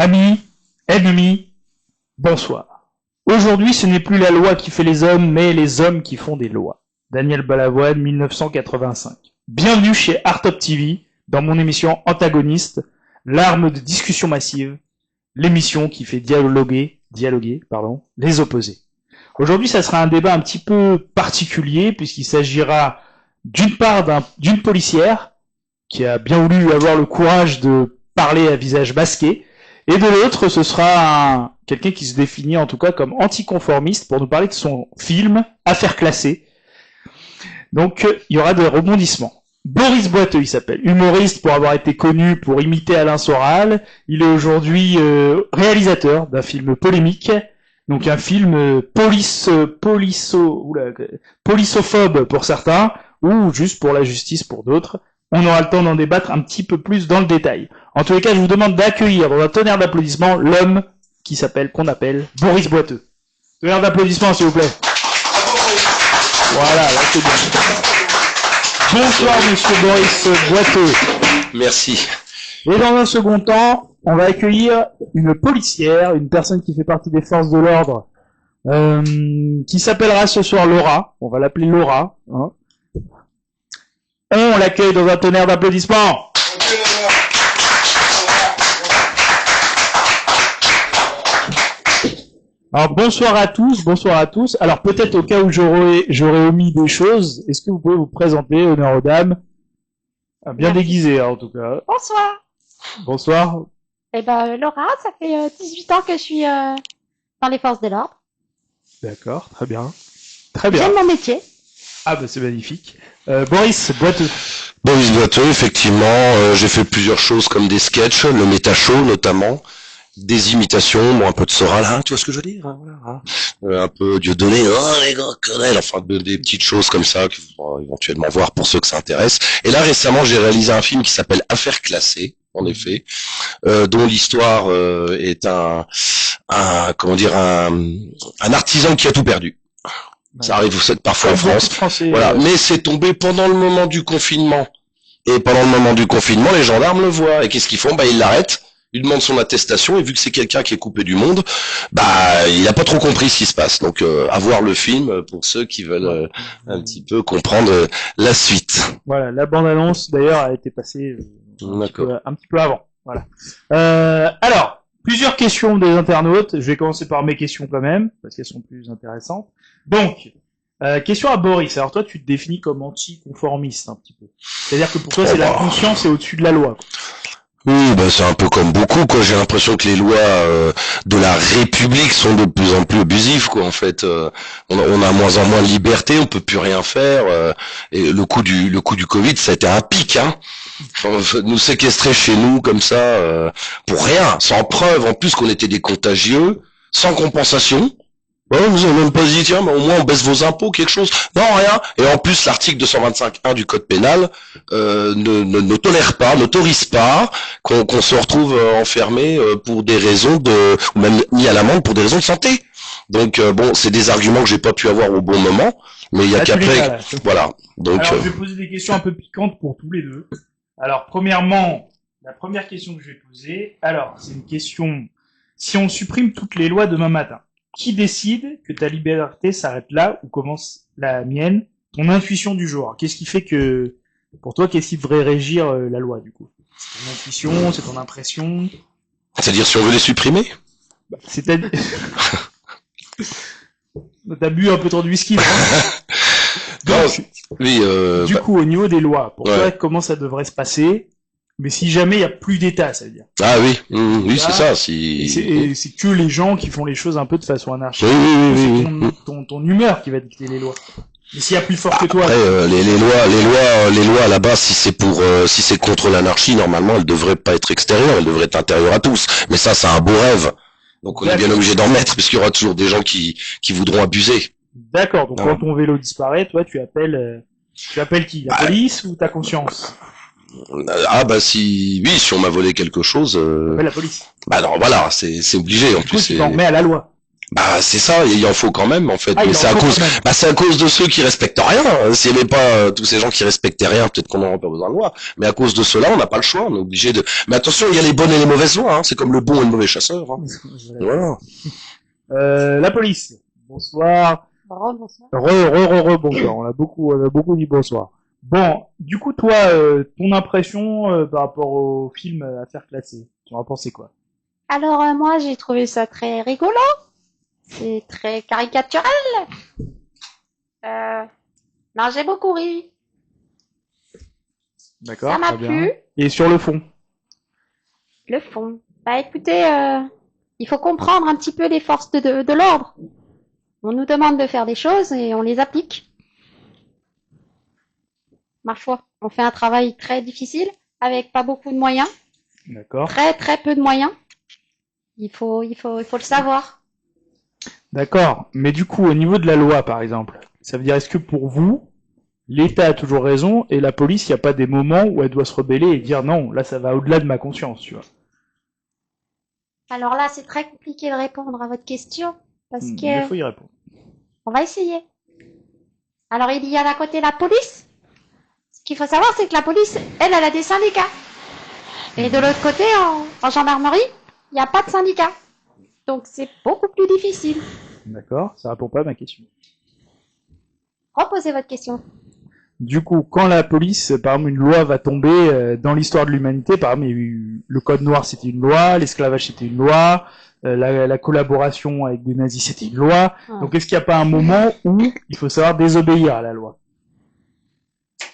Amis, ennemis, bonsoir. Aujourd'hui, ce n'est plus la loi qui fait les hommes, mais les hommes qui font des lois. Daniel Balavoine, 1985. Bienvenue chez Art Top TV, dans mon émission Antagoniste, l'arme de discussion massive, l'émission qui fait dialoguer, les opposés. Aujourd'hui, ça sera un débat un petit peu particulier, puisqu'il s'agira d'une part d'une policière, qui a bien voulu avoir le courage de parler à visage masqué, et de l'autre, ce sera quelqu'un qui se définit en tout cas comme anticonformiste pour nous parler de son film Affaires classées. Donc, il y aura des rebondissements. Boris Boiteux, il s'appelle, humoriste pour avoir été connu pour imiter Alain Soral. Il est aujourd'hui réalisateur d'un film polémique, donc un film polissophobe pour certains, ou juste pour la justice pour d'autres. On aura le temps d'en débattre un petit peu plus dans le détail. En tous les cas, je vous demande d'accueillir dans un tonnerre d'applaudissements l'homme qu'on appelle Boris Boiteux. Tonnerre d'applaudissements, s'il vous plaît. Voilà, là c'est bien. Bonsoir, monsieur Boris Boiteux. Merci. Et dans un second temps, on va accueillir une policière, une personne qui fait partie des forces de l'ordre, qui s'appellera ce soir Laura. On va l'appeler Laura, hein. On l'accueille dans un tonnerre d'applaudissements. Alors bonsoir à tous. Alors peut-être au cas où j'aurais omis des choses, est-ce que vous pouvez vous présenter, honneur aux dames, bien déguisé en tout cas. Bonsoir. Bonsoir. Eh ben Laura, ça fait 18 ans que je suis dans les forces de l'ordre. D'accord, très bien. Très bien. J'aime mon métier. Ah bah c'est magnifique. Boris Boiteux. Boris Boiteux, effectivement, j'ai fait plusieurs choses comme des sketchs, le méta-show notamment, des imitations, bon un peu de Soral, hein, tu vois ce que je veux dire, hein, voilà, hein. Un peu Dieudonné, oh les gars, querelle, enfin des petites choses comme ça qu'il faudra éventuellement voir pour ceux que ça intéresse. Et là récemment j'ai réalisé un film qui s'appelle Affaires classées, en effet, dont l'histoire est un artisan qui a tout perdu. Ça arrive parfois en France. Voilà. Mais c'est tombé pendant le moment du confinement. Et pendant le moment du confinement, les gendarmes le voient. Et qu'est-ce qu'ils font? Ils l'arrêtent. Ils demandent son attestation. Et vu que c'est quelqu'un qui est coupé du monde, il n'a pas trop compris ce qui se passe. Donc, à voir le film pour ceux qui veulent un petit peu comprendre la suite. Voilà. La bande-annonce, d'ailleurs, a été passée un petit peu avant. Voilà. Alors, plusieurs questions des internautes. Je vais commencer par mes questions quand même, parce qu'elles sont plus intéressantes. Donc, question à Boris. Alors toi, tu te définis comme anticonformiste un petit peu. C'est-à-dire que pour toi, c'est la conscience est au-dessus de la loi, quoi. Oui, c'est un peu comme beaucoup, quoi. J'ai l'impression que les lois de la République sont de plus en plus abusives, quoi. En fait, on a moins en moins de liberté, on peut plus rien faire. Et le coup du Covid, ça a été un pic, hein. Enfin, nous séquestrer chez nous comme ça, pour rien, sans preuve, en plus qu'on était des contagieux, sans compensation. Ouais, vous avez même pas dit, tiens, au moins on baisse vos impôts, quelque chose. Non, rien. Et en plus, l'article 225.1 du Code pénal n'autorise pas qu'on se retrouve enfermé pour des raisons ou même mis à l'amende pour des raisons de santé. Donc c'est des arguments que j'ai pas pu avoir au bon moment, mais il y a qu'après, voilà. Donc alors, je vais poser des questions un peu piquantes pour tous les deux. Alors, premièrement, la première question que je vais poser, alors, c'est une question, si on supprime toutes les lois demain matin, qui décide que ta liberté s'arrête là où commence la mienne, ton intuition du jour? Qu'est-ce qui fait que, pour toi, qu'est-ce qui devrait régir la loi, du coup? C'est ton intuition, c'est ton impression? C'est-à-dire si on veut les supprimer? C'est-à-dire... T'as bu un peu trop de whisky, non? Donc, oui, du coup, au niveau des lois, pour toi, comment ça devrait se passer? Mais si jamais il y a plus d'État, ça veut dire. Ah oui, oui, c'est ça. C'est que les gens qui font les choses un peu de façon anarchique. Oui. C'est ton humeur qui va dicter les lois. Mais s'il y a plus fort que toi. Après, les lois à la base, si c'est contre l'anarchie, normalement, elles devraient pas être extérieures, elles devraient être intérieures à tous. Mais ça, c'est un beau rêve. Donc on est bien obligé d'en mettre, puisqu'il y aura toujours des gens qui voudront abuser. D'accord. Donc quand ton vélo disparaît, toi, tu appelles qui? La police ou ta conscience? Si on m'a volé quelque chose. La police. Alors voilà, c'est obligé en plus. Tu t'en remets à la loi. Bah c'est ça, il en faut quand même en fait, Ah, mais il en c'est à faut cause, quand même. c'est à cause de ceux qui respectent rien. S'il n'y avait pas tous ces gens qui respectaient rien, peut-être qu'on n'aurait pas besoin de loi. Mais à cause de cela, on n'a pas le choix, on est obligé de. Mais attention, il y a les bonnes et les mauvaises lois. Hein. C'est comme le bon et le mauvais chasseur. Hein. Voilà. La police. Bonsoir. Bonsoir. Bonsoir. On a beaucoup dit bonsoir. Bon, du coup, toi, ton impression par rapport au film Affaires classées, tu en as pensé quoi? Alors, moi, j'ai trouvé ça très rigolo. C'est très caricatural. Non, j'ai beaucoup ri. D'accord, Ça m'a très bien. plu. Et sur le fond? Le fond. Bah, écoutez, il faut comprendre un petit peu les forces de l'ordre. On nous demande de faire des choses et on les applique. Ma foi, on fait un travail très difficile avec pas beaucoup de moyens, D'accord. très peu de moyens. Il faut le savoir. D'accord. Mais du coup, au niveau de la loi, par exemple, ça veut dire est-ce que pour vous, l'État a toujours raison et la police, il n'y a pas des moments où elle doit se rebeller et dire non, là, ça va au-delà de ma conscience, tu vois? Alors là, c'est très compliqué de répondre à votre question parce Mais que faut y répondre. on va essayer. Alors il y a d'un côté la police. Ce qu'il faut savoir, c'est que la police, elle a des syndicats. Et de l'autre côté, en gendarmerie, il n'y a pas de syndicat. Donc c'est beaucoup plus difficile. D'accord, ça répond pas à ma question. Reposez votre question. Du coup, quand la police, par exemple, une loi va tomber dans l'histoire de l'humanité, par exemple, il y a eu le code noir, c'était une loi, l'esclavage, c'était une loi, la collaboration avec des nazis, c'était une loi. Ouais. Donc, est-ce qu'il n'y a pas un moment où il faut savoir désobéir à la loi?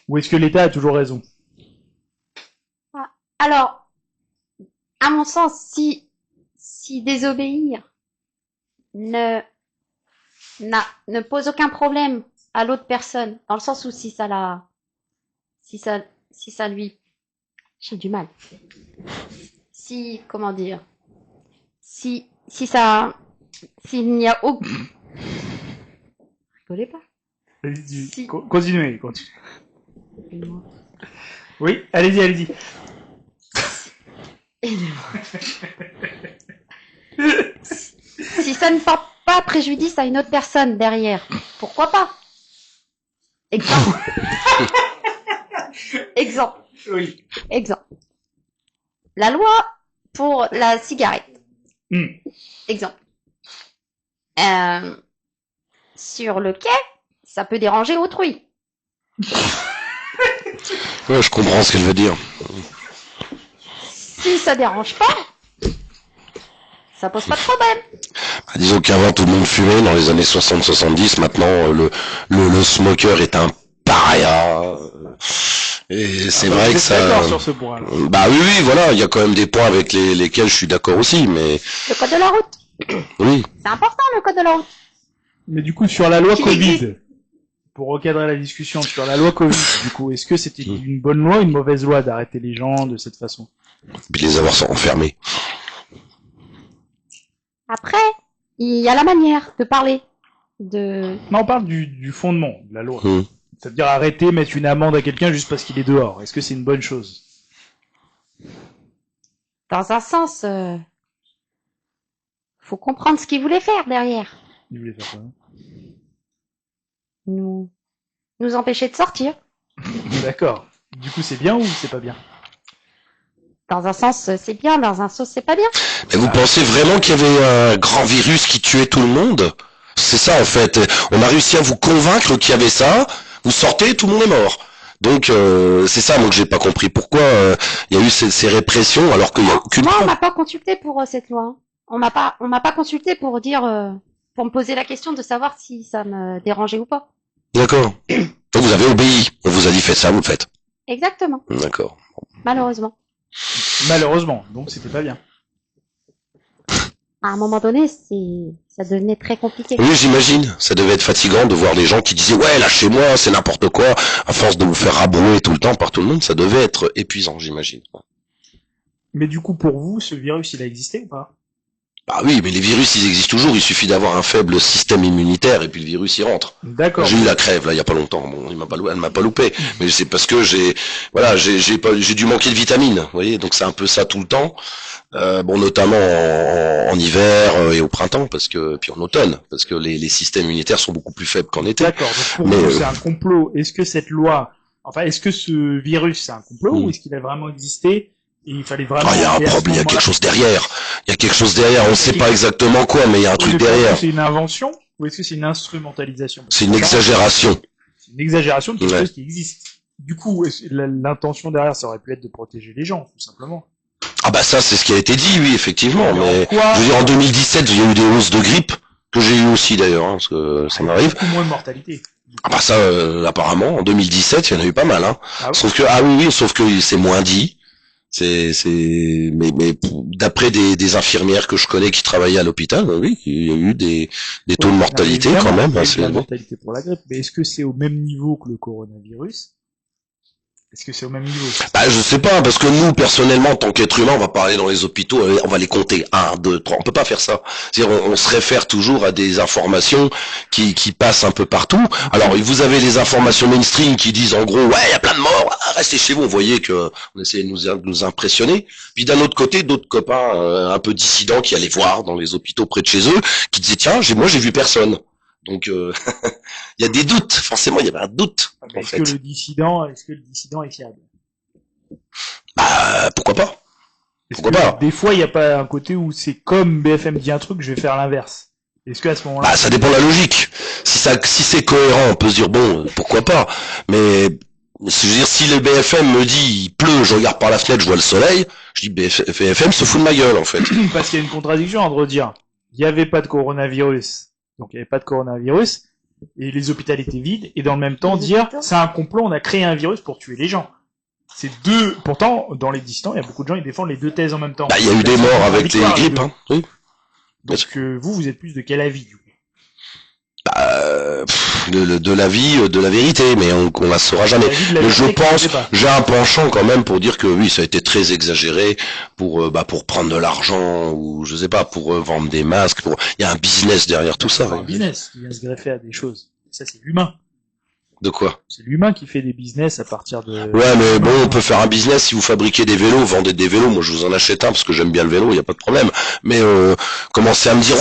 Ou est-ce que l'État a toujours raison? Alors, à mon sens, si désobéir ne pose aucun problème à l'autre personne, dans le sens où si ça lui, j'ai du mal. Comment dire, s'il n'y a aucun, rigolez pas. Allez-y, Si. continuez. Oui, allez-y. Si ça ne porte pas préjudice à une autre personne derrière, pourquoi pas? Exemple. Oui. Exemple. La loi pour la cigarette. Exemple. Sur le quai, ça peut déranger autrui. Ouais, je comprends ce qu'elle veut dire. Si ça dérange pas, ça pose pas de problème. Disons qu'avant tout le monde fumait dans les années 60-70, maintenant le smoker est un paria. Et c'est vrai que ça. D'accord sur ce point. Bah oui, voilà, il y a quand même des points avec lesquels je suis d'accord aussi, mais Le code de la route. oui. C'est important le code de la route. Mais du coup, sur la loi Qu'il Covid, existe. pour recadrer la discussion sur la loi Covid, du coup, est-ce que c'était une bonne loi ou une mauvaise loi d'arrêter les gens de cette façon? Puis les avoir enfermés. Après, il y a la manière de parler. De... Non, on parle du fondement de la loi. Mmh. Ça veut dire arrêter, mettre une amende à quelqu'un juste parce qu'il est dehors. Est-ce que c'est une bonne chose? Dans un sens, faut comprendre ce qu'il voulait faire derrière. Il voulait faire quoi? Nous empêcher de sortir. D'accord. Du coup, c'est bien ou c'est pas bien? Dans un sens, c'est bien, dans un sens, c'est pas bien. Mais vous pensez vraiment qu'il y avait un grand virus qui tuait tout le monde? C'est ça en fait. On a réussi à vous convaincre qu'il y avait ça. Vous sortez, tout le monde est mort. Donc c'est ça moi que j'ai pas compris. Pourquoi il y a eu ces répressions alors qu'il y a aucune. Moi, on m'a pas consulté pour cette loi. Hein. On m'a pas consulté pour dire, pour me poser la question de savoir si ça me dérangeait ou pas. D'accord. Donc vous avez obéi. On vous a dit faites ça, vous le faites. Exactement. D'accord. Malheureusement. Malheureusement. Donc c'était pas bien. À un moment donné, ça devenait très compliqué. Oui, j'imagine. Ça devait être fatigant de voir les gens qui disaient ouais, lâchez-moi, c'est n'importe quoi. À force de vous faire rabrouer tout le temps par tout le monde, ça devait être épuisant, j'imagine. Mais du coup, pour vous, ce virus, il a existé ou pas? Bah oui, mais les virus, ils existent toujours. Il suffit d'avoir un faible système immunitaire et puis le virus, il rentre. D'accord. J'ai eu la crève là, il y a pas longtemps. Bon, elle m'a pas loupé, mais c'est parce que j'ai dû manquer de vitamines. Vous voyez, donc c'est un peu ça tout le temps. Bon, notamment en hiver et au printemps, puis en automne, parce que les systèmes immunitaires sont beaucoup plus faibles qu'en été. D'accord. Donc pour vous, c'est un complot. Est-ce que cette loi, est-ce que ce virus, c'est un complot ou est-ce qu'il a vraiment existé et il fallait vraiment... Il y a un problème, il y a quelque chose derrière. Il y a quelque chose derrière. On ne sait pas exactement quoi, mais il y a un truc derrière. Est-ce que c'est une invention ou est-ce que c'est une instrumentalisation? C'est une exagération. C'est une exagération de quelque chose qui existe. Du coup, l'intention derrière, ça aurait pu être de protéger les gens, tout simplement. Ah bah ça, c'est ce qui a été dit, oui, effectivement. Mais quoi, je veux dire, en 2017, il y a eu des hausses de grippe, que j'ai eu aussi d'ailleurs, parce que ça m'arrive. Beaucoup moins de mortalité. Ah bah ça, apparemment, en 2017, il y en a eu pas mal. Hein. Ah oui. Sauf que c'est moins dit. Mais d'après des infirmières que je connais qui travaillaient à l'hôpital, oui, il y a eu des taux de mortalité quand même assez élevés. élevés. Mortalité pour la grippe, mais est-ce que c'est au même niveau que le coronavirus? Est-ce que c'est au même niveau? Bah, je sais pas, parce que nous, personnellement, en tant qu'être humain, on va pas aller dans les hôpitaux, on va les compter. 1, 2, 3. On peut pas faire ça. C'est-à-dire, on se réfère toujours à des informations qui passent un peu partout. Alors, vous avez les informations mainstream qui disent, en gros, ouais, il y a plein de morts, restez chez vous. On voyait que on essayait de nous impressionner. Puis d'un autre côté, d'autres copains un peu dissidents qui allaient voir dans les hôpitaux près de chez eux, qui disaient, tiens, moi, j'ai vu personne. Donc, il y a des doutes. Forcément, il y avait un doute. Est-ce que le dissident est fiable? Bah, pourquoi pas? Pourquoi pas? Des fois, il n'y a pas un côté où c'est comme BFM dit un truc, je vais faire l'inverse. Est-ce qu'à ce moment-là... Bah, ça dépend de la logique. Si c'est cohérent, on peut se dire, bon, pourquoi pas? Mais, je veux dire, si le BFM me dit, il pleut, je regarde par la fenêtre, je vois le soleil, je dis, BFM se fout de ma gueule, en fait. Parce qu'il y a une contradiction entre dire, il n'y avait pas de coronavirus, donc il n'y avait pas de coronavirus, et les hôpitaux étaient vides, et dans le même temps dire, c'est un complot, on a créé un virus pour tuer les gens. C'est deux, pourtant, dans les distants, il y a beaucoup de gens qui défendent les deux thèses en même temps. Bah, il y a eu des morts avec les grippes, hein. Oui. Donc, vous êtes plus de quel avis, du coup? Bah, de l'avis, de la vérité, mais on la saura jamais. Mais je pense, j'ai un penchant quand même pour dire que oui, ça a été très exagéré pour prendre de l'argent ou je sais pas, pour vendre des masques. Il y a un business derrière tout ça. Un business qui vient se greffer à des choses. Ça, c'est l'humain. De quoi? C'est l'humain qui fait des business à partir de... Ouais, mais bon, on peut faire un business si vous fabriquez des vélos, vendez des vélos. Moi, je vous en achète un parce que j'aime bien le vélo, il y a pas de problème. Mais commencez à me dire,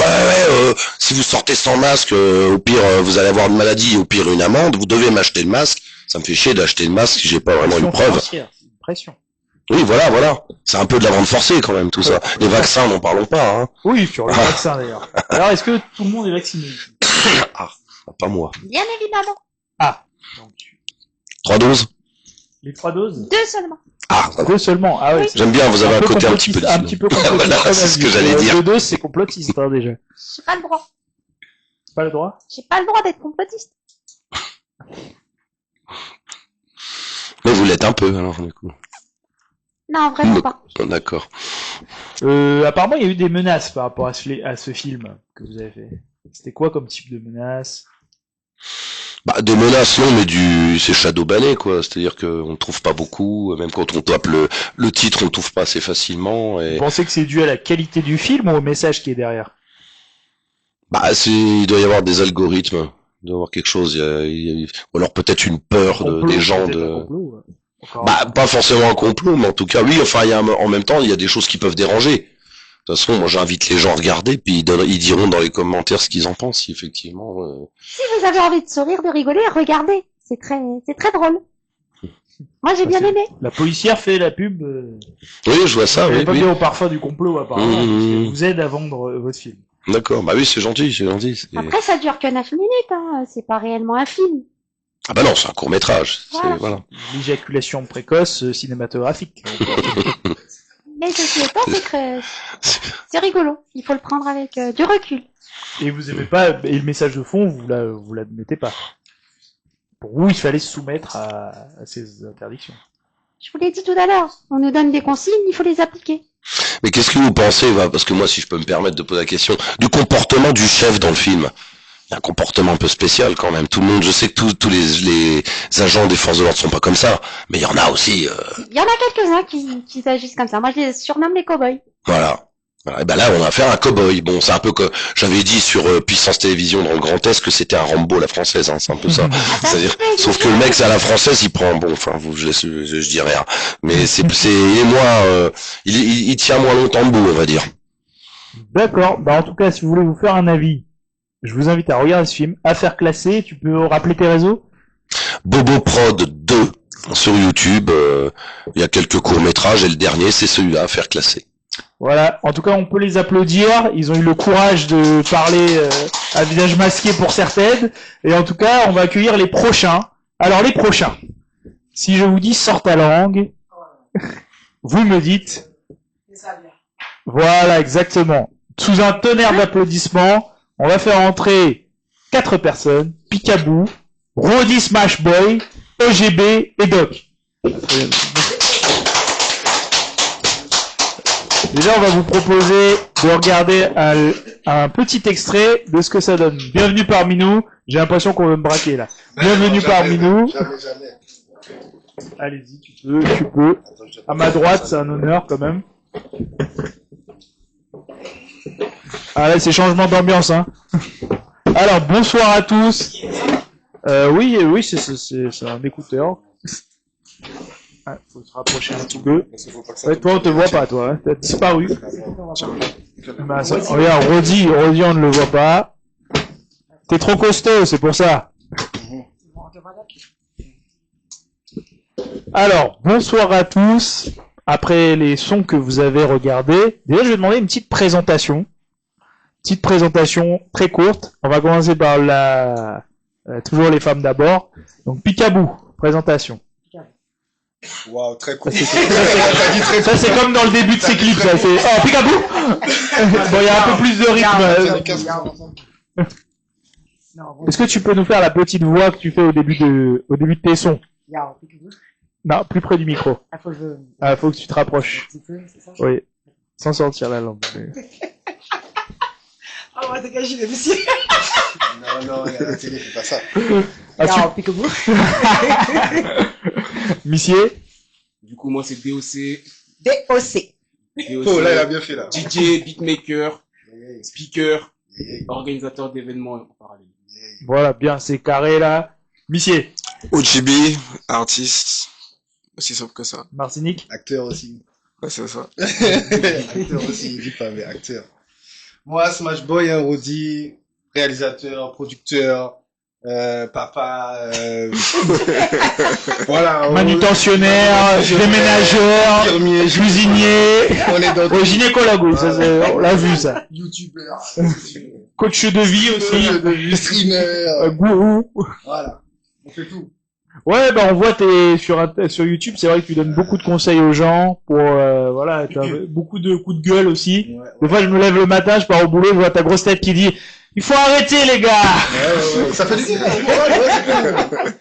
si vous sortez sans masque, au pire, vous allez avoir une maladie, au pire, une amende. Vous devez m'acheter le masque. Ça me fait chier d'acheter le masque si j'ai pas vraiment une preuve. C'est une pression. Oui, voilà. C'est un peu de la vente forcée quand même, tout ça. Les vaccins, n'en parlons pas. Hein. Oui, sur le vaccin d'ailleurs. Alors, est-ce que tout le monde est vacciné? Ah, pas moi. Bien évidemment. Ah. Donc, 3 doses? Les 3 doses? 2 seulement. Ah, 2 seulement. Ah oui. J'aime bien, vous avez un côté un petit peu complotiste. Voilà, c'est ce que j'allais dire. 2 doses, c'est complotiste, hein, déjà. J'ai pas le droit. Pas le droit? J'ai pas le droit d'être complotiste. Mais vous l'êtes un peu, alors, du coup. Non, vraiment pas. D'accord. Apparemment, il y a eu des menaces par rapport à ce film que vous avez fait. C'était quoi comme type de menaces? Bah, des menaces, non, mais c'est shadowbanné, quoi. C'est-à-dire qu'on trouve pas beaucoup, même quand on tape le titre, on trouve pas assez facilement. Et... Vous pensez que c'est dû à la qualité du film ou au message qui est derrière? Bah, il doit y avoir des algorithmes. Il doit y avoir quelque chose. Ou alors peut-être une peur des gens de... Bah, pas forcément un complot, mais en tout cas, oui, enfin, en même temps, il y a des choses qui peuvent déranger. De toute façon, moi, j'invite les gens à regarder, puis ils diront dans les commentaires ce qu'ils en pensent, si effectivement... Si vous avez envie de sourire, de rigoler, regardez. C'est très drôle. Moi, j'ai bien aimé. La policière fait la pub... Oui, je vois ça, oui. Pas bien au parfum du complot, apparemment, parce qu'elle vous aide à vendre votre film. D'accord, bah oui, c'est gentil. Après, ça dure que 9 minutes, hein. C'est pas réellement un film. Ah bah non, c'est un court-métrage. Voilà. L'éjaculation précoce cinématographique. Mais ceci étant, c'est rigolo. Il faut le prendre avec du recul. Et vous aimez pas, et le message de fond, vous l'admettez pas. Pour vous, il fallait se soumettre à ces interdictions. Je vous l'ai dit tout à l'heure. On nous donne des consignes, il faut les appliquer. Mais qu'est-ce que vous pensez, parce que moi, si je peux me permettre de poser la question, du comportement du chef dans le film? Il y a un comportement un peu spécial quand même. Tout le monde, je sais que tous les agents des forces de l'ordre sont pas comme ça, mais il y en a aussi. Il y en a quelques-uns qui agissent comme ça. Moi, je les surnomme les cow-boys. Voilà. Voilà, et ben là, on a affaire à un cow-boy. Bon, c'est un peu comme j'avais dit sur Puissance Télévision dans le Grand Est que c'était un Rambo la française, hein, c'est un peu ça. C'est-à-dire, sauf que le mec, c'est à la française, il prend, bon, enfin, je dis rien, mais il est moins, il tient moins longtemps debout, on va dire. D'accord. Bah, en tout cas, si vous voulez vous faire un avis, je vous invite à regarder ce film. Affaires classées. Tu peux rappeler tes réseaux? Bobo Prod 2 sur YouTube. Il y a quelques courts-métrages et le dernier, c'est celui-là, Affaires classées. Voilà. En tout cas, on peut les applaudir. Ils ont eu le courage de parler à visage masqué pour certaines. Et en tout cas, on va accueillir les prochains. Alors, les prochains. Si je vous dis sors ta langue, vous me dites. Voilà, exactement. Sous un tonnerre d'applaudissements, on va faire entrer 4 personnes. Picaboo, Roddy Smash Boy, OGB et Doc. Déjà, on va vous proposer de regarder un petit extrait de ce que ça donne. Bienvenue parmi nous. J'ai l'impression qu'on veut me braquer là. Bienvenue parmi nous. Jamais. Allez-y, tu peux. À ma droite, c'est un honneur quand même. Ah là, c'est changement d'ambiance, hein. Alors, bonsoir à tous. Oui, c'est un écouteur. Ah, faut se rapprocher un petit peu. Ouais, toi, on te voit pas, toi. Hein. T'as disparu. Bah, ça, regarde, Roddy, on ne le voit pas. T'es trop costaud, c'est pour ça. Alors, bonsoir à tous. Après les sons que vous avez regardés, déjà, je vais demander une petite présentation. Petite présentation très courte. On va commencer par toujours les femmes d'abord. Donc, Picaboo, présentation. Waouh, très cool. Ça, c'est comme dans le début de ces clips, ça. C'est, oh, Picaboo! Bon, il y a un peu plus de rythme. Est-ce que tu peux nous faire la petite voix que tu fais au début de tes sons? Non, plus près du micro. Faut que tu te rapproches. Oui. Sans sortir la langue. Ah, ouais, dégagez les messieurs. Non, il y a la télé, c'est pas ça. Picaboo. Missier? Du coup, moi, c'est DOC. DOC. Oh, là, il a bien fait, là. DJ, beatmaker, speaker, organisateur d'événements en parallèle. Voilà, bien, c'est carré, là. Missier? OGB, artiste, aussi simple que ça. Martinique? Acteur aussi. Ouais, c'est ça. Acteur aussi, il dit pas, mais acteur. Moi, Smash Boy, hein, Roddy, réalisateur, producteur, papa, voilà. Manutentionnaire, déménageur, cuisinier, On est dans gynécologue, oui, ça, on l'a vu, ça. youtubeur, Coach de vie aussi. streamer, Gourou. voilà. On fait tout. Ouais, bah, on voit sur YouTube, c'est vrai que tu donnes beaucoup de conseils aux gens pour, voilà, t'as beaucoup de coups de gueule aussi. Ouais. Des fois, je me lève le matin, je pars au boulot, je vois ta grosse tête qui dit, il faut arrêter, les gars! Ouais. Ça fait du bien, c'est moral,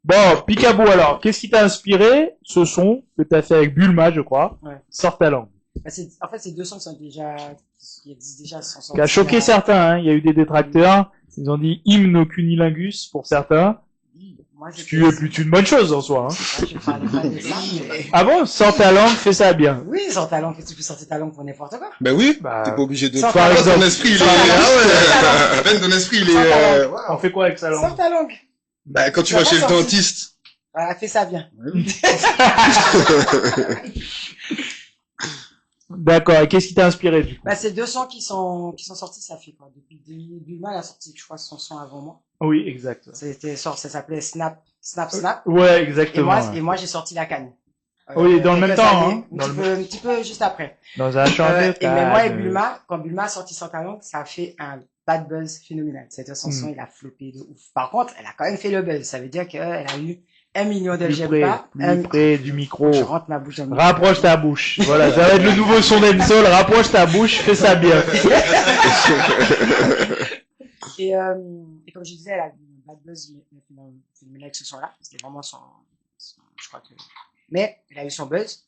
Bon, Picaboo, alors, qu'est-ce qui t'a inspiré ce son que t'as fait avec Bulma, je crois? Ouais. Sors ta langue. En fait, c'est deux sons qui existent déjà sans Qui a choqué certains, hein. Il y a eu des détracteurs. Ils ont dit hymne au cunilingus pour certains. Moi, Ce qui est plutôt une bonne chose en soi, hein. Je parlais pas de ça, mais... Ah bon? Sors ta langue, fais ça bien. Oui, sans ta langue, tu peux sortir ta langue pour n'importe quoi. Ben oui, Bah, t'es pas obligé de... Sans par Après, exemple. ton esprit, il est... Sans ta langue. Ah ouais, à peine ton esprit, il Sans ta est... langue. On fait quoi avec sa langue? Sors ta langue. Bah, quand tu Tu vas vas chez pas le sortir. dentiste... Voilà, fais ça bien. D'accord. Et qu'est-ce qui t'a inspiré, du coup? Bah, c'est deux sons qui sont sortis, ça fait quoi? Depuis Bulma, elle a sorti, je crois, son son avant moi. Oui, exact. Ça s'appelait Snap. Ouais, Et exactement. moi, j'ai sorti la canne. Oui, dans le même quelques temps, années, hein. un petit peu juste après. Dans un champ de Mais moi et canne. Bulma, quand Bulma a sorti Sans ta langue, ça a fait un bad buzz phénoménal. Cette chanson, il a floppé de ouf. Par contre, elle a quand même fait le buzz. Ça veut dire qu'elle a eu 1 million de Plus j'aime près, pas. plus près du micro. Je rentre ma bouche dans le micro. Rapproche ta bouche. Voilà, ça va être le nouveau son d'Ensol. Rapproche ta bouche, fais ça bien. Et comme je disais, elle a eu un bad buzz phénoménal avec ce son-là. C'était vraiment je crois que, mais elle a eu son buzz.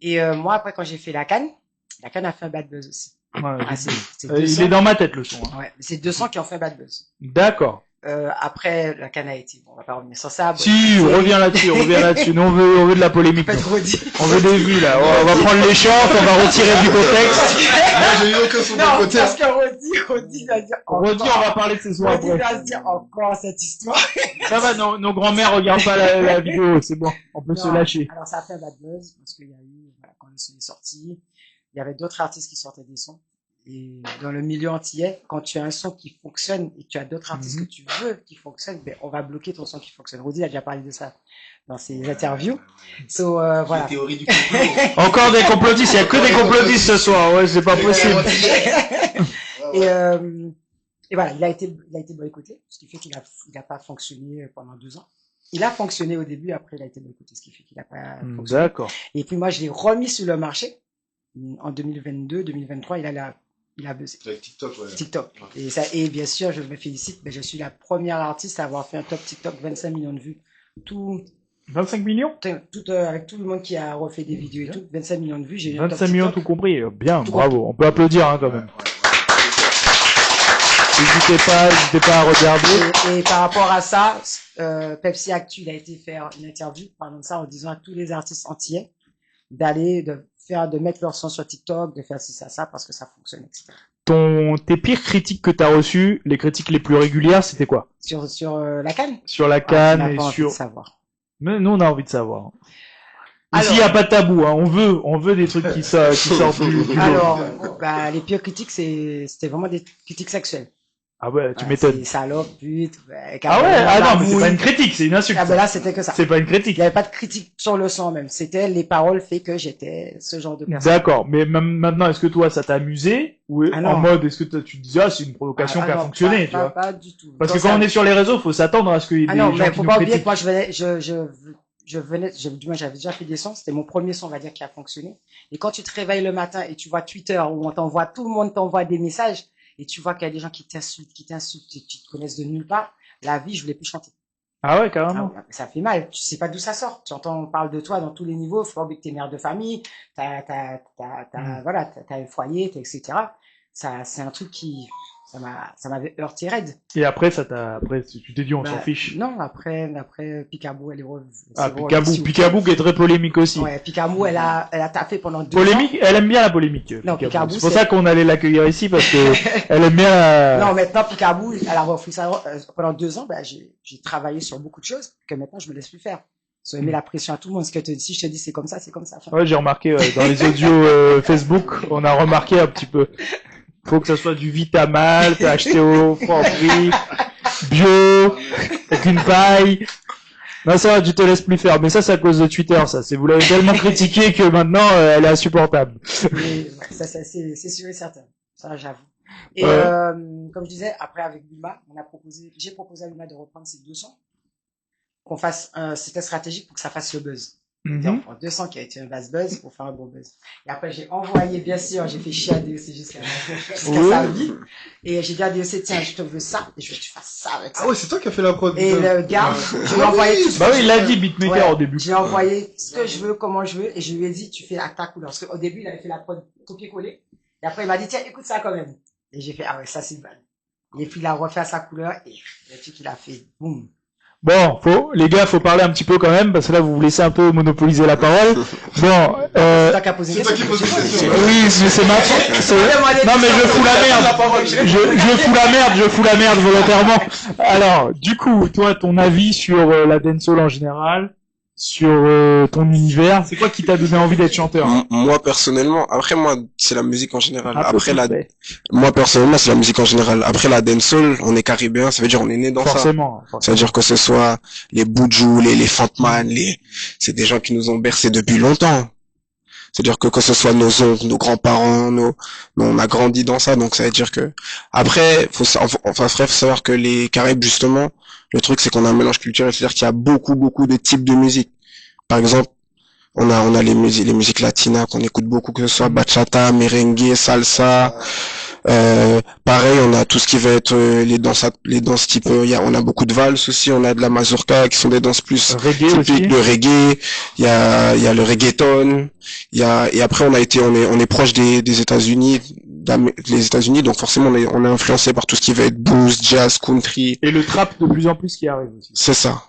Et moi, après, quand j'ai fait la canne a fait un bad buzz aussi. Ouais, Ah, c'est il est dans ma tête, le son. Hein. Ouais, c'est 200 qui ont fait un bad buzz. D'accord. après, la canne a été, bon, on va pas revenir sur ça. Si, on revient là-dessus. Nous, on veut de la polémique. Pas trop dit. On veut des vues, là. On va prendre les chantes, on va retirer du contexte. Moi, j'ai eu aucun son de Non, côté. parce que Rodi va dire On va parler de ce soir Rodi après. va se dire encore cette histoire. Ça va, nos grands-mères regardent pas la vidéo, c'est bon. On peut se Non, lâcher. Alors, ça a fait un bad buzz, parce qu'il y a eu, voilà, quand le son est sorti, il y avait d'autres artistes qui sortaient des sons. Et dans le milieu antillais, quand tu as un son qui fonctionne et que tu as d'autres artistes que tu veux qui fonctionnent, ben, on va bloquer ton son qui fonctionne. Rodi a déjà parlé de ça dans ses interviews. So, voilà. La théorie du complot. Encore des complotistes, il y a que des complotistes ce soir. Ouais, c'est pas possible. Et voilà, il a été boycotté, ce qui fait qu'il a pas fonctionné pendant 2 ans. Il a fonctionné au début, après il a été boycotté, ce qui fait qu'il a pas fonctionné. D'accord. Et puis moi, je l'ai remis sur le marché en 2022, 2023. Il a buzzé. Avec TikTok, ouais. TikTok. Et bien sûr, je me félicite, mais je suis la première artiste à avoir fait un top TikTok, 25 millions de vues. 25 millions? Avec tout le monde qui a refait des vidéos et tout, 25 millions de vues, j'ai eu un top 25 millions TikTok. tout compris. Bien, Tout bravo. On peut applaudir, hein, quand même. N'hésitez pas à regarder. Et par rapport à ça, Pepsi Actu, il a été faire une interview parlant de ça en disant à tous les artistes antillais de mettre leur son sur TikTok, de faire ci, ça, parce que ça fonctionne, etc. Tes pires critiques que t'as reçues, les critiques les plus régulières, c'était quoi? Sur la canne? Sur la Tu canne n'as et pas envie sur... de savoir. Mais nous, on a envie de savoir. Alors- Ici, il n'y a pas de tabou, hein. On veut des trucs qui sortent du lot. Alors, les pires critiques, c'était vraiment des critiques sexuelles. Ah ouais, tu Ouais, m'étonnes. c'est salope, pute. Ah ouais, non, mais c'est pas une critique, c'est une insulte. Ah ben là, c'était que ça. C'est pas une Il critique. n'y avait pas de critique sur le son même. C'était les paroles fait que j'étais ce genre de personne. D'accord, mais même maintenant, est-ce que toi, ça t'a amusé? Ou Ah non. en mode, est-ce que tu te disais, ah, c'est une provocation qui a non, fonctionné, tu pas, vois? pas du tout. Parce que Donc, quand ça- on est sur les réseaux, faut s'attendre à ce qu'il y ait Ah des non, gens mais qui faut nous pas oublier critiquent. que moi, du moins, j'avais déjà fait des sons. C'était mon premier son, on va dire, qui a fonctionné. Et quand tu te réveilles le matin et tu vois Twitter où tout le monde t'envoie des messages et tu vois qu'il y a des gens qui t'insultent et qui te connaissent de nulle part, la vie, je voulais plus chanter. Ah ouais, Ah carrément. ouais, ça fait mal. Tu sais pas d'où ça sort. Tu entends, on parle de toi dans tous les niveaux. Faut pas oublier que t'es mère de famille. Voilà, t'as un foyer, etc. Ça, c'est un truc ça m'avait heurté raide. Et après, tu t'es dit, on s'en Bah, fiche. Non, après, Picaboo, elle est revenue. Ah, Picaboo qui est très polémique aussi. Ouais, Picaboo, elle a taffé pendant 2 Polémique, elle aime bien la polémique. Non, Picaboo, C'est pour c'est- ça qu'on allait l'accueillir ici parce que elle aime bien la... Non, maintenant, Picaboo, elle a refait ça pendant 2 ans. J'ai travaillé sur beaucoup de choses que maintenant, je me laisse plus faire. Ça met la pression à tout le monde. Si je te dis c'est comme ça, c'est comme ça. Enfin, Ouais, j'ai remarqué dans les audios Facebook, on a remarqué un petit peu. Faut que ça soit du Vitamal, t'as acheté au Franprix, bio, avec une paille. Non, ça va, tu te laisses plus faire. Mais ça, c'est à cause de Twitter, ça. Vous l'avez tellement critiqué que maintenant, elle est insupportable. mais, ouais, ça, c'est sûr et certain. Ça, j'avoue. Et Ouais. comme je disais, après avec Bulma, j'ai proposé à Bulma de reprendre ces 2 sons, qu'on fasse c'était stratégique pour que ça fasse le buzz. Mhm. On prend 200 qui a été un buzz pour faire un bon buzz. Et après, j'ai envoyé, bien sûr, j'ai fait chier à DOC jusqu'à Oui. sa vie. Et j'ai dit à DOC, tiens, je te veux ça, et je veux que tu fasses ça avec ça. Ah ouais, c'est toi qui as fait la prod. Et putain. le gars, je lui ai Ah envoyé oui. tout ce Bah que oui, je il l'a veux. dit, beatmaker, Ouais. au début. J'ai envoyé ce que je veux, comment je veux, et je lui ai dit, tu fais à ta couleur. Parce qu'au début, il avait fait la prod copier-coller. Et après, il m'a dit, tiens, écoute ça quand même. Et j'ai fait, ah ouais, ça c'est mal. Et puis, il a refait à sa couleur, et le truc, il a fait, boum. Bon, les gars, faut parler un petit peu quand même, parce que là, vous vous laissez un peu monopoliser la parole. Bon, C'est toi qui as posé C'est toi qui poses des questions. oui, mais c'est ma faute. Non, mais je fous la merde. Je fous la merde volontairement. Alors, du coup, toi, ton avis sur la dancehall en général, sur ton univers, c'est quoi qui t'a donné envie d'être chanteur? Moi, personnellement, après, moi, c'est la musique en général. Un peu Après, tout fait. moi, personnellement, c'est la musique en général. Après, la dancehall, on est caribéen, ça veut dire on est né dans ça. Forcément. Ça veut dire que ce soit les Buju, les Fantman, c'est des gens qui nous ont bercés depuis longtemps. C'est-à-dire que ce soit nos oncles, nos grands-parents, on a grandi dans ça, donc ça veut dire que, après, faut savoir que les Caraïbes, justement, le truc, c'est qu'on a un mélange culturel, c'est-à-dire qu'il y a beaucoup de types de musique. Par exemple, on a les musiques latinas qu'on écoute beaucoup, que ce soit bachata, merengue, salsa, pareil, on a tout ce qui va être les danses type, on a beaucoup de valses aussi, on a de la mazurka qui sont des danses plus Reggae aussi. typiques, le reggae, il y a le reggaeton, et après on est proche des États-Unis, les États-Unis, donc forcément on est influencé par tout ce qui va être blues, jazz, country. Et le trap de plus en plus qui arrive aussi. C'est ça.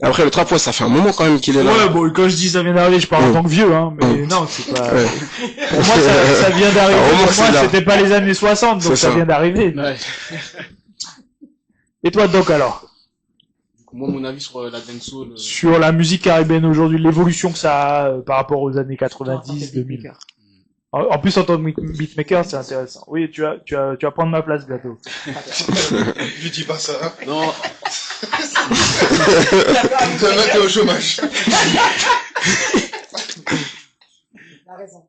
Après le trap, ouais, ça fait un moment quand même qu'il est là. Ouais, bon, quand je dis ça vient d'arriver, je parle en tant que vieux, hein, mais non, c'est pas... Ouais. Pour moi, ça vient d'arriver. Pour moi, c'était pas les années 60, donc ça vient d'arriver. Ouais. Et toi, Doc, alors? Moi, mon avis sur la dancehall... Sur la musique caribéenne aujourd'hui, l'évolution que ça a par rapport aux années 90, 2000. En plus, en tant que beatmaker, c'est intéressant. Oui, tu vas prendre ma place bientôt. Je dis pas ça. Non. T'es au chômage. T'as raison.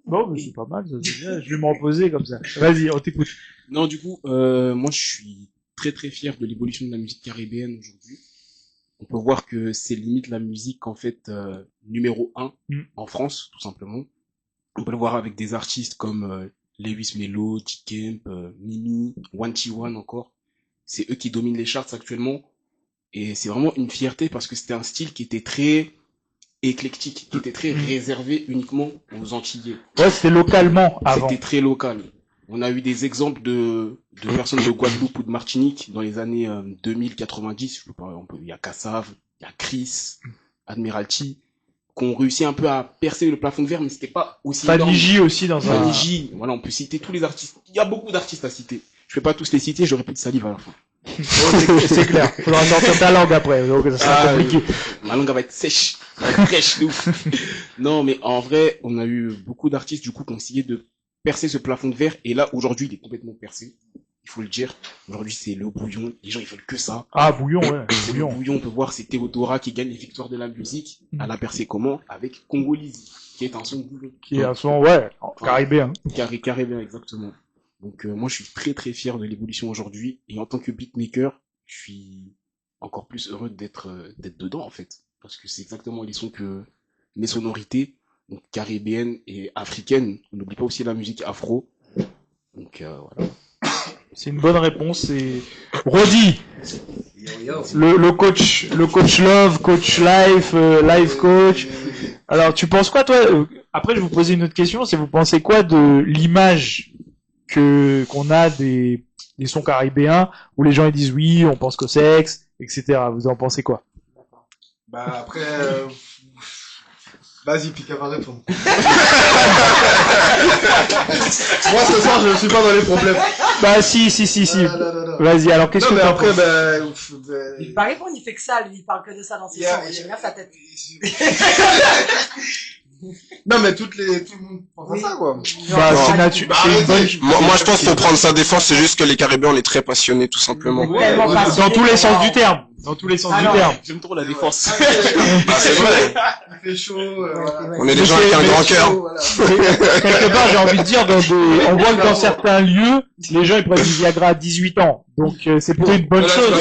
Bon, mais c'est pas mal, ça, c'est bien. Je vais me reposer comme ça. Vas-y, on t'écoute. Non, du coup, moi, je suis très très fier de l'évolution de la musique caribéenne aujourd'hui. On peut voir que c'est limite la musique, en fait, numéro 1 en France, tout simplement. On peut le voir avec des artistes comme Lewis Mello, T-Kemp, Mimi, One T One encore. C'est eux qui dominent les charts actuellement. Et c'est vraiment une fierté parce que c'était un style qui était très éclectique, qui était très réservé uniquement aux Antillais. Ouais, c'était localement avant. C'était très local. On a eu des exemples de personnes de Guadeloupe ou de Martinique dans les années 2090. Il y a Kassav, il y a Chris, Admiralty, qui ont réussi un peu à percer le plafond de verre, mais c'était pas aussi énorme. Fanny aussi dans un... Fanny J, voilà, on peut citer tous les artistes. Il y a beaucoup d'artistes à citer. Je vais pas tous les citer, j'aurais plus de salive à la fin. C'est clair. Faudra sortir ta langue après, donc ça sera compliqué. Ma langue va être sèche, va être fraîche, de ouf. Non, mais en vrai, on a eu beaucoup d'artistes, du coup, qui ont essayé de percer ce plafond de verre, et là, aujourd'hui, il est complètement percé. Il faut le dire. Aujourd'hui, c'est le bouillon. Les gens, ils veulent que ça. Ah, bouillon, ouais. C'est le bouillon. On peut voir, c'est Théodora qui gagne les victoires de la musique. Elle a percé comment? Avec Congolese, qui est un son de bouillon. Qui est un son, ouais, caribéen. Caribéen, exactement. Donc, moi, je suis très, très fier de l'évolution aujourd'hui. Et en tant que beatmaker, je suis encore plus heureux d'être dedans, en fait. Parce que c'est exactement les sons que, mes sonorités, donc caribéennes et africaines. On n'oublie pas aussi la musique afro. Donc, voilà. C'est une bonne réponse. Et Rodi, le coach Love, coach Life, Life coach. Alors, tu penses quoi, toi? Après, je vais vous poser une autre question. C'est vous pensez quoi de l'image qu'on a des sons caribéens où les gens ils disent oui, on pense qu'au sexe, etc. Vous en pensez quoi? Bah après, vas-y, Pika va répondre. Moi ce soir je suis pas dans les problèmes. Bah si. Non. Vas-y, alors qu'est-ce que mais t'en après, penses? Il va répondre, il fait que ça, lui, il parle que de ça dans ses sons, j'aime bien sa tête. Non mais tout le monde pense à ça quoi. Bah, c'est naturel. Moi je pense qu'il faut prendre sa défense, c'est juste que les Caribéens on est très passionnés tout simplement. Dans tous les sens du terme. Dans tous les sens du terme. J'aime trop la défense. C'est vrai. Il fait chaud. On est des gens avec un grand cœur. Quelque part, j'ai envie de dire, on voit que dans certains lieux, les gens ils prennent du Viagra à 18 ans. Donc c'est plutôt une bonne chose.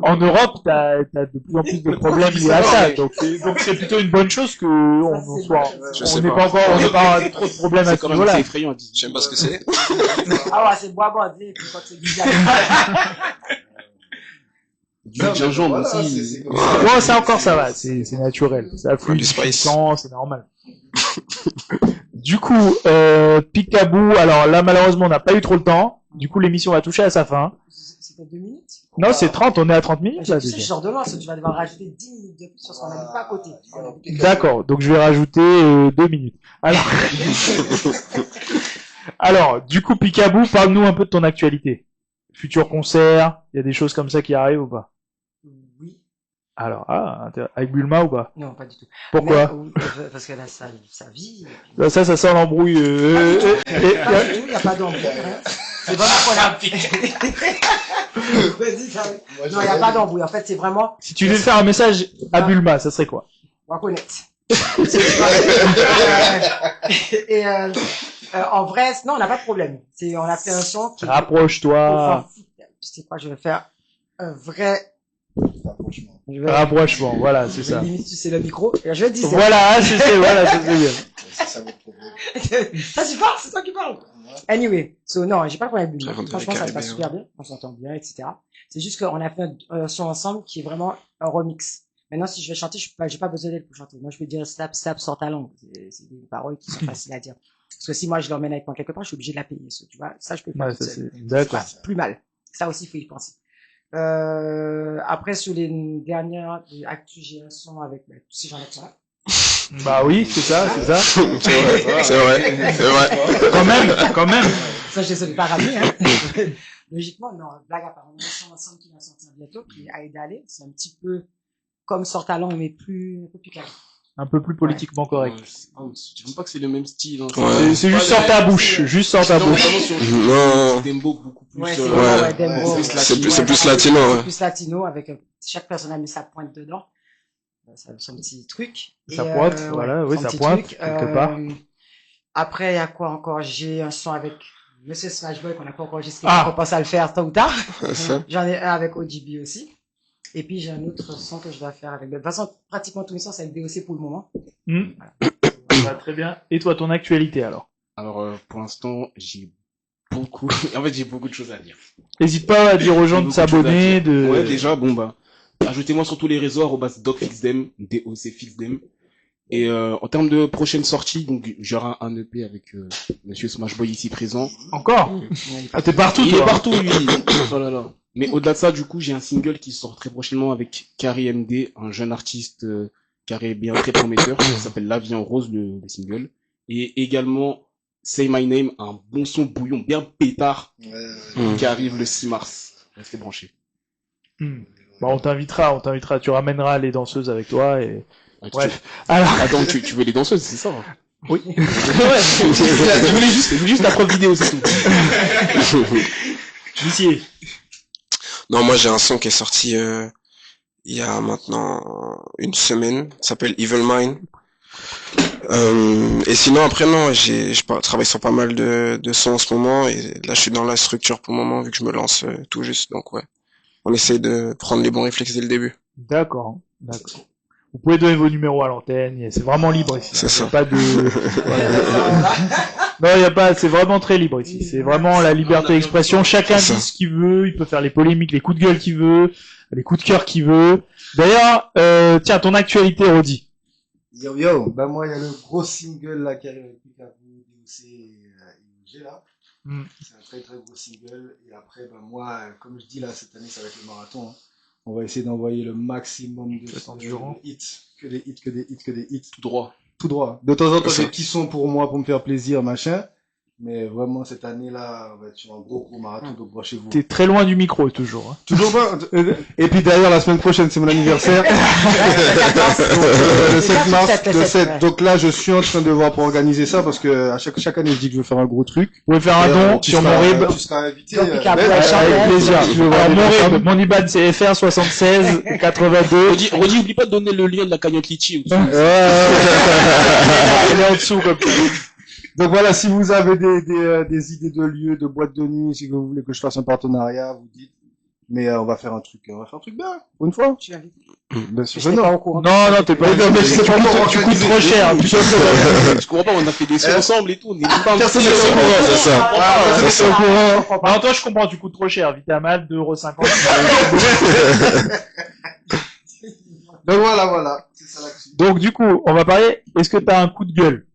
En Europe, t'as de plus en plus de problèmes liés à ça. Donc c'est plutôt une bonne chose que on n'ait pas trop de problèmes à ce niveau-là. C'est effrayant. Je sais pas ce que c'est. Ah ouais, c'est bois quand c'est du Du gingembre aussi. Ouais, ça encore ça va, c'est naturel. Ça fluide du sang, c'est normal. Du coup, Picaboo, alors là malheureusement on n'a pas eu trop le temps. Du coup l'émission va toucher à sa fin. C'était 2 minutes? Non, c'est 30, on est à 30 minutes là déjà. Je sors de loin, tu vas devoir rajouter 10 minutes de plus sur ce qu'on n'habite pas à côté. D'accord, donc je vais rajouter 2 minutes. Alors, du coup Picaboo, parle-nous un peu de ton actualité. Futur concert, il y a des choses comme ça qui arrivent ou pas? Oui. Alors, avec Bulma ou pas? Non, pas du tout. Pourquoi? Parce qu'elle a sa vie. Ça sent l'embrouille. Il n'y a pas d'embrouille. C'est vraiment qu'on a... Non, il n'y a pas d'embrouille. En fait, c'est vraiment... Si tu devais faire un message à Bulma, ça serait quoi? On va connaître. Et en vrai, non, on n'a pas de problème. On a fait un son qui... Rapproche-toi. Je sais pas, je vais faire un vrai... Rapprochement, voilà, c'est ça. Limite, tu sais le micro, et je vais te dire. Voilà, voilà, c'est bien. C'est ça votre problème. Ça, tu parles, c'est toi qui parles. Anyway, non, j'ai pas de problème avec lui. Franchement, ça se passe super bien, on s'entend bien, etc. C'est juste qu'on a fait un son ensemble qui est vraiment un remix. Maintenant, si je vais chanter, j'ai pas besoin d'elle pour chanter. Moi, je peux dire slap, slap, sort ta langue. C'est des paroles qui sont faciles à dire. Parce que si moi, je l'emmène avec moi quelque part, je suis obligé de la payer. Tu vois, ça, je peux faire Ouais, toute ça, seule. c'est... D'accord. C'est pas plus mal. Ça aussi, il faut y penser. Après, sur les dernières actus, j'ai un son avec, tous ces gens-là qui sont là. Bah oui, c'est ça. C'est vrai. Quand même. Ça, je ne les ai pas ramenés, hein. Logiquement, non, blague à part. On a un son ensemble qui va sortir bientôt, qui est Aïda Ale. C'est un petit peu comme Sort ta langue, mais un peu plus calme. Un peu plus politiquement correct. Je dirais pas que c'est le même style. Hein. Ouais. C'est juste sort ta bouche. Juste sort ta bouche. Non. Dembo beaucoup plus. Ouais, ouais. C'est plus latino, ouais. C'est plus latino, avec chaque personne a mis sa pointe dedans. Ça, son petit truc. Ça pointe, voilà, oui, ça pointe, quelque part. Après, il y a quoi encore? J'ai un son avec Monsieur Smashboy qu'on n'a pas encore enregistré. On pense à le faire tôt ou tard. J'en ai un avec OGB aussi. Et puis, j'ai un autre son que je dois faire avec... De toute façon, pratiquement tous mes sons, c'est avec DOC pour le moment. Voilà, très bien. Et toi, ton actualité, alors? Alors, pour l'instant, j'ai beaucoup de choses à dire. N'hésite pas à dire aux gens de s'abonner, Ouais, déjà, ajoutez-moi sur tous les réseaux, @docfixdem, DOCFixdem. Et en termes de prochaine sortie, donc j'aurai un EP avec Monsieur Smashboy ici présent. Encore? T'es partout, Il toi. est partout, lui. Oh là là. Mais au-delà de ça, du coup, j'ai un single qui sort très prochainement avec Carrie MD, un jeune artiste caribéen très prometteur, qui s'appelle La Vie en Rose, le single. Et également Say My Name, un bon son bouillon bien pétard qui arrive le 6 mars. Restez branchés. On t'invitera, tu ramèneras les danseuses avec toi et... Bref. Alors... Attends, tu veux les danseuses, c'est ça? Oui. Ouais, je voulais juste la preuve vidéo, c'est tout. L'huissier. Non, moi j'ai un son qui est sorti il y a maintenant une semaine, ça s'appelle Evil Mind. Et sinon après non, je travaille sur pas mal de sons en ce moment et là je suis dans la structure pour le moment vu que je me lance tout juste, donc ouais. On essaie de prendre les bons réflexes dès le début. D'accord. Vous pouvez donner vos numéros à l'antenne, c'est vraiment libre ici. C'est ça. Pas de... Non, il y a pas, c'est vraiment très libre ici. C'est vraiment la liberté d'expression. Chacun dit ce qu'il veut, il peut faire les polémiques, les coups de gueule qu'il veut, les coups de cœur qu'il veut. D'ailleurs, tiens, ton actualité, Rodi. Yo, moi, il y a le gros single, là, qui arrive avec Picaboo, DOC et IOG, là. C'est un très, très gros single. Et après, moi, comme je dis, là, cette année, ça va être le marathon, hein. On va essayer d'envoyer le maximum de hits. Que des hits. Tout droit. De temps en temps, des petits sons pour moi, pour me faire plaisir, machin. Mais vraiment, cette année-là, on va être sur un gros marathon, donc branchez-vous. T'es très loin du micro, toujours. Hein. Toujours pas. Et puis d'ailleurs, la semaine prochaine, c'est mon anniversaire. Le 7 mars. Donc là, je suis en train de voir pour organiser ça, parce que à chaque année, je dis que je veux faire un gros truc. Vous pouvez faire un don sur mon RIB. Tu seras invité. Avec plaisir. Alors, mon RIB, mon IBAN, c'est FR 76 82. Rodi, oublie pas de donner le lien de la cagnotte Litchi. Il est en dessous, comme ça. Donc voilà, si vous avez des idées de lieux, de boîtes de nuit, si vous voulez que je fasse un partenariat, vous dites. Mais on va faire un truc bien, pour une fois. Tu l'invites. Bien sûr. Non, t'es pas. Non, mais c'est pas tu coûtes trop cher. Je comprends pas, on a fait des sons ensemble et tout. Personne n'est au courant, c'est ça. Personne n'est au courant. Non, toi, je comprends, tu coûtes trop cher. Vitamal, 2,50 €. Donc voilà. C'est ça l'actu. Donc, du coup, on va parler. Est-ce que t'as un coup de gueule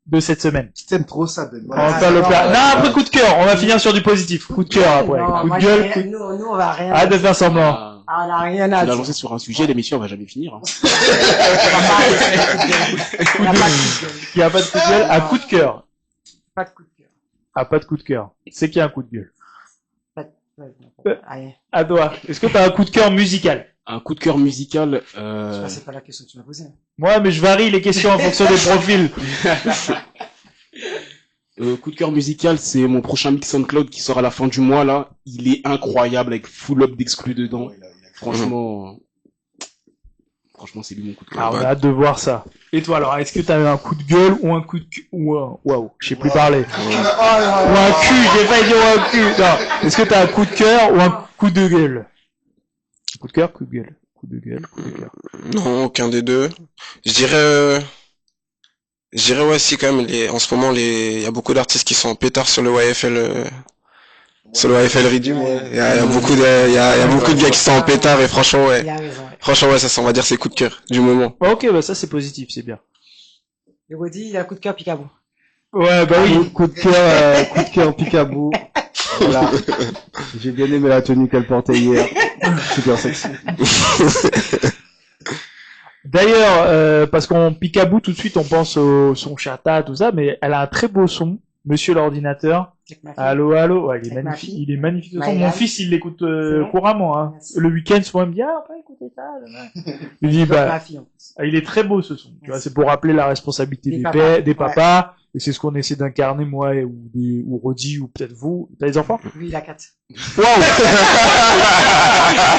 de cette semaine? Je t'aime trop ça, Ben. On va faire le plat. Non, après coup de cœur. On va finir sur du positif. Coup de cœur après. Coup de gueule. Nous, on va rien. Arrête de faire semblant. On a rien à On a dire. lancé sur un sujet, l'émission va jamais finir. Hein. Il y a pas de coup de gueule. À coup de cœur. Pas de coup de cœur. Ah, pas de coup de cœur. C'est qu'il y a un coup de gueule. Allez. À toi. Est-ce que t'as un coup de cœur musical? Un coup de cœur musical. C'est pas la question que tu m'as posée. Moi, mais je varie les questions en fonction des profils. Coup de cœur musical, c'est mon prochain mix SoundCloud qui sort à la fin du mois là. Il est incroyable avec full up d'exclus dedans. Franchement, c'est lui mon coup de cœur. Ah, on a hâte de voir ça. Et toi, alors, est-ce que t'as un coup de gueule ou un coup de waouh, je sais plus parler. Ou un cul, j'ai failli dire un cul. Non. Est-ce que t'as un coup de cœur ou un coup de gueule? Coup de cœur, coup de gueule. Coup de gueule, coup de cœur. Non, aucun des deux. Je dirais ouais, si quand même, en ce moment, il y a beaucoup d'artistes qui sont en pétard sur le YFL, Selon AFL Redeem, ouais. Il y a beaucoup de gars qui sont en pétard et franchement, ouais. Il a raison, ouais. Franchement, ouais, ça, on va dire, c'est coup de cœur du moment. Ok, bah ça c'est positif, c'est bien. Et Rodi, il a un coup de cœur Picaboo. Ouais, bah oui. Coup de cœur Picaboo. Voilà. J'ai bien aimé la tenue qu'elle portait hier. Super sexy. D'ailleurs, parce qu'on Picaboo tout de suite, on pense au son chata, tout ça, mais elle a un très beau son. Monsieur l'ordinateur. Allô, allô. Ouais, il est Avec ma magnifique. fille. Il est magnifique. De toute façon, Maëlan. mon fils, il l'écoute C'est vrai couramment. Hein. Merci. Le week-end, souvent, il me dit, ah, on peut écouter ça. Il dit, Ma bah, fille, en plus. il est très beau ce son. Tu vois, c'est pour rappeler la responsabilité des papas. pères, des papas. Et c'est ce qu'on essaie d'incarner, moi, ou Rodi, ou peut-être vous. T'as des enfants? Lui, il a 4. Wow!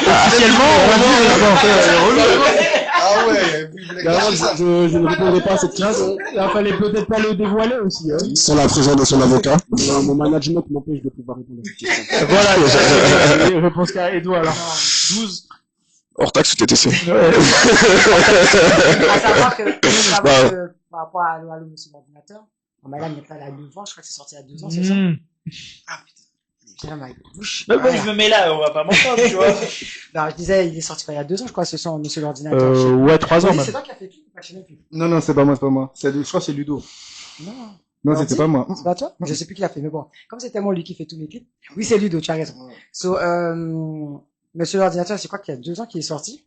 Officiellement, Ah ouais, Je ne répondrai pas à cette question. il fallait peut-être pas le dévoiler aussi, hein. Sans la présence de son avocat. Mon management m'empêche de pouvoir répondre à cette question. Voilà, réponse carrée. Et toi, alors? 12. Hors taxe ou TTC. Ouais. À savoir que, par rapport à Allo, Monsieur l'ordinateur, Maëlan n'est pas là à 9 ans, je crois que c'est sorti à 2 ans, c'est ça? Ah putain, il est bien ma bouche. Mais moi, je me mets là, on va pas m'entendre, tu vois. Non, je disais, il est sorti il y a 2 ans, je crois, ce son, Monsieur l'ordinateur. Ouais, 3 ans, Oui, même. c'est toi qui as fait tout, je sais même plus. Non, c'est pas moi, c'est pas moi. Je crois que c'est Ludo. Non. Non, c'était pas moi. C'est pas toi? Je sais plus qui l'a fait, mais bon. Comme c'est tellement lui qui fait tous mes clips. Oui, c'est Ludo, tu as raison. So, Monsieur l'ordinateur, je crois qu'il y a 2 ans qu'il est sorti.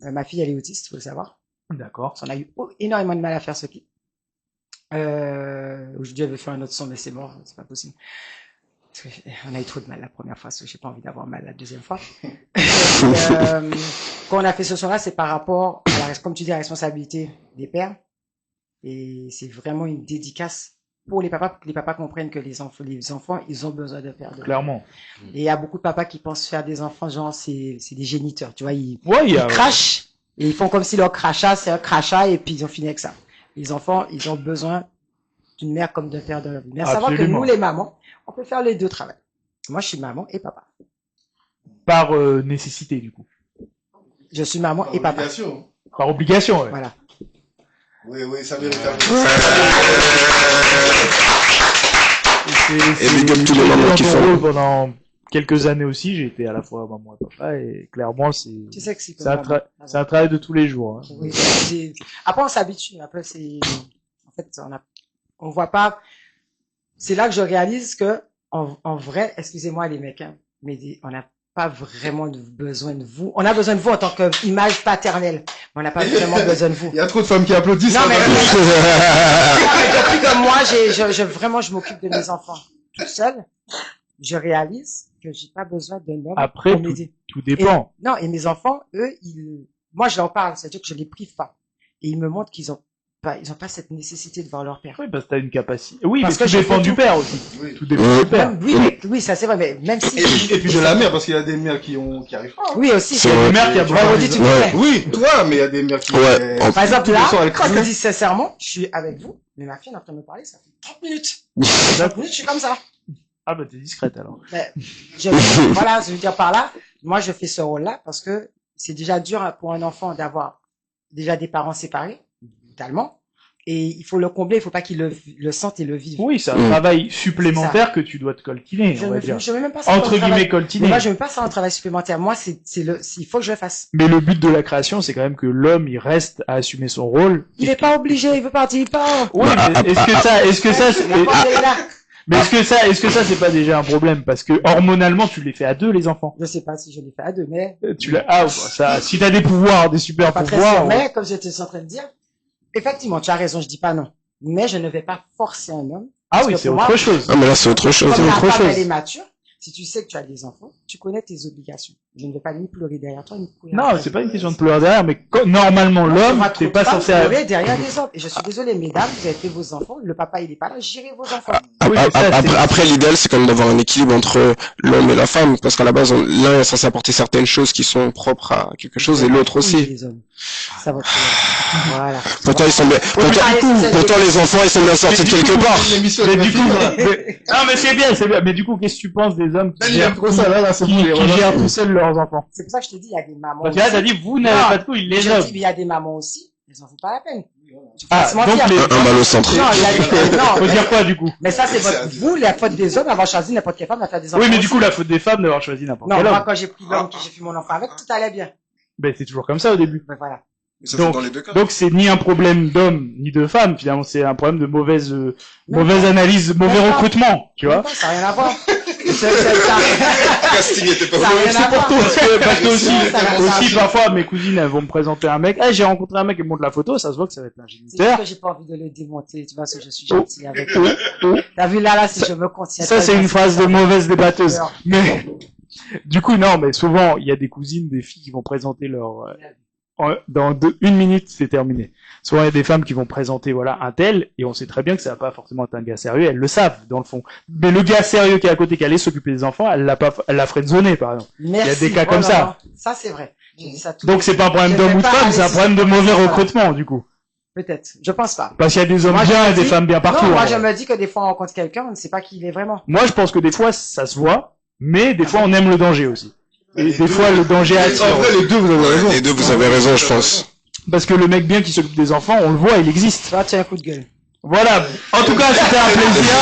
Ma fille, elle est autiste, faut le savoir. D'accord. On a eu énormément de mal à faire ce clip. Aujourd'hui, elle veut faire un autre son, mais c'est mort, c'est pas possible. Parce que on a eu trop de mal la première fois, j'ai pas envie d'avoir mal la deuxième fois. Quand on a fait ce son-là, c'est par rapport à comme tu dis, la responsabilité des pères. Et c'est vraiment une dédicace pour les papas, pour que les papas comprennent que les enfants, ils ont besoin de père. Clairement. Et il y a beaucoup de papas qui pensent faire des enfants, genre, c'est des géniteurs, tu vois, ils Ouais, crachent, et ils font comme si leur crachat, c'est un crachat, et puis ils ont fini avec ça. Les enfants, ils ont besoin d'une mère comme d'un père. Mais à savoir que nous, les mamans, on peut faire les deux travaux. Moi, je suis maman et papa. Par nécessité, du coup. Je suis maman et papa. Par obligation, ouais. Voilà. Oui, ça mérite un Et big up tous les mamans qui font. Pendant quelques années aussi, j'ai été à la fois maman et papa, et clairement, c'est Tu sais que c'est un travail de tous les jours. Hein. Oui, après, on s'habitue. Après, en fait, on voit pas. C'est là que je réalise que, en vrai, excusez-moi les mecs, hein, mais on n'a pas vraiment besoin de vous. On a besoin de vous en tant qu'image paternelle. Mais on n'a pas vraiment besoin de vous. Il y a trop de femmes qui applaudissent. Non, mais depuis que moi, vraiment, je m'occupe de mes enfants toute seule, je réalise que j'ai pas besoin d'un homme Après, pour m'aider. Tout dépend. Et mes enfants, eux, moi, je leur parle, c'est-à-dire que je les prive pas. Et ils me montrent qu'ils ont pas cette nécessité de voir leur père. Oui, parce que t'as une capacité. Oui, parce mais que tout dépend du père aussi. Oui. Tout dépend du père. Oui, ça c'est vrai, mais même si. Et puis de la mère, parce qu'il y a des mères qui arrivent pas. Oui, aussi. C'est Il y a vrai. des mères qui a besoin Vendredi, tu me Ouais. fais. Oui, toi, mais il y a des mères qui... Ouais. Par exemple, là, Tout le sang, quand je elle te dis sincèrement, je suis avec vous, mais ma fille est en train de me parler, ça fait 30 minutes. 30 minutes, je suis comme ça. Ah, bah, t'es discrète, alors. Mais, voilà, je veux dire par là, moi, je fais ce rôle-là parce que c'est déjà dur pour un enfant d'avoir déjà des parents séparés, totalement. Et il faut le combler, il faut pas qu'il le sente et le vive. Oui, c'est un travail supplémentaire que tu dois te coltiner, on va dire. Je veux même pas ça Entre comme travail. guillemets, coltiner. Mais moi, je veux pas ça en travail supplémentaire. Moi, il faut que je le fasse. Mais le but de la création, c'est quand même que l'homme, il reste à assumer son rôle. Il est pas obligé, il veut partir, il part. Oui, mais est-ce que ça, c'est pas déjà un problème? Parce que, hormonalement, tu les fais à deux, les enfants. Je sais pas si je l'ai fait à deux, mais. Si t'as des pouvoirs, des super pas très pouvoirs. sûr, mais, comme j'étais en train de dire, effectivement, tu as raison, je dis pas non. Mais je ne vais pas forcer un homme. Ah oui, c'est autre chose. Ah, mais là, c'est autre chose. Comme C'est la autre femme, elle chose. est mature, si tu sais que tu as des enfants, tu connais tes obligations. Je ne vais pas ni pleurer derrière toi, ni courir. Non, c'est pas une question de pleurer derrière, mais normalement, l'homme, t'es pas censé... pleurer derrière des hommes. Et je suis désolé, mesdames, vous avez fait vos enfants, le papa, il est pas là, gérez vos enfants. Après, l'idéal, c'est quand même d'avoir un équilibre entre l'homme et la femme, parce qu'à la base, l'un est censé apporter certaines choses qui sont propres à quelque chose, et l'autre aussi. Les hommes. Ça va. Voilà. Pourtant, ils sont bien, pourtant, les enfants, ils sont bien sortis de quelque part. Mais du coup, non, mais c'est bien. Mais du coup, qu'est-ce que tu penses des hommes qui gèrent tout seuls leurs enfants? C'est pour ça que je te dis, il y a des mamans. Parce que là, t'as dit, vous n'avez pas de couilles, les hommes. Il y a des mamans aussi, elles en font pas la peine. Ah, se mentir. donc les... Un mal au centre. Non, non. Faut dire quoi, du coup? Mais ça, c'est vous, la faute des hommes, avoir choisi n'importe quelle femme, la faute des enfants. Oui, mais du aussi. coup, la faute des femmes d'avoir choisi n'importe Non, quel homme. moi, quand j'ai pris l'homme que j'ai fait mon enfant avec, tout allait bien. Ben, c'est toujours comme ça au début. Ben voilà. Mais ça, c'est Donc, dans les deux cas. donc c'est ni un problème d'homme ni de femme, finalement, c'est un problème de mauvaise analyse, mauvais Même pas. recrutement, tu vois. Ça n'a rien à voir. Le casting était pas Ça a bon. rien à voir. Parce que aussi, Ça va, ça aussi va. parfois mes cousines elles vont me présenter un mec. Eh, j'ai rencontré un mec et me montre la photo, ça se voit que ça va être un C'est juste géniteur. que j'ai pas envie de le démonter, tu vois, parce que je suis Oh. gentil avec Oh, lui. oh. T'as vu là, si je me contiens. Ça c'est une phrase de mauvaise débatteuse. Alors. Mais du coup non, mais souvent il y a des cousines, des filles qui vont présenter leur dans une minute c'est terminé. Souvent il y a des femmes qui vont présenter voilà un tel et on sait très bien que ça va pas forcément être un gars sérieux, elles le savent dans le fond. Mais le gars sérieux qui est à côté qui allait s'occuper des enfants, elle l'a friendzoné par exemple. Merci. Il y a des cas comme ça. Ça, c'est vrai. Je dis ça tout Donc c'est pas un problème Je d'homme vais ou de pas femme, aller c'est un sur- problème de mauvais Voilà. recrutement du coup. Peut-être. Je pense pas. Parce qu'il y a des hommes Moi, je bien me et des dis- femmes bien partout. Non, moi, hein. je me dis que des fois, on rencontre quelqu'un, on ne sait pas qui il est vraiment. Moi, je pense que des fois, ça se voit, mais des fois, on aime le danger aussi. Et des fois, le danger attire. En vrai, les deux, vous avez raison. Les deux, vous avez raison, je pense. Parce que le mec bien qui s'occupe des enfants, on le voit, il existe. Tu vois, tu as un coup de gueule. Voilà. En tout cas, c'était un plaisir.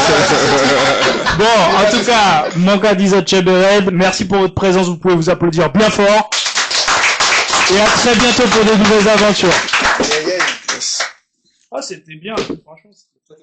Bon, en tout cas, Mankadisa Chebered, merci pour votre présence. Vous pouvez vous applaudir bien fort. Et à très bientôt pour de nouvelles aventures. Yes. Ah, c'était bien. Franchement, c'était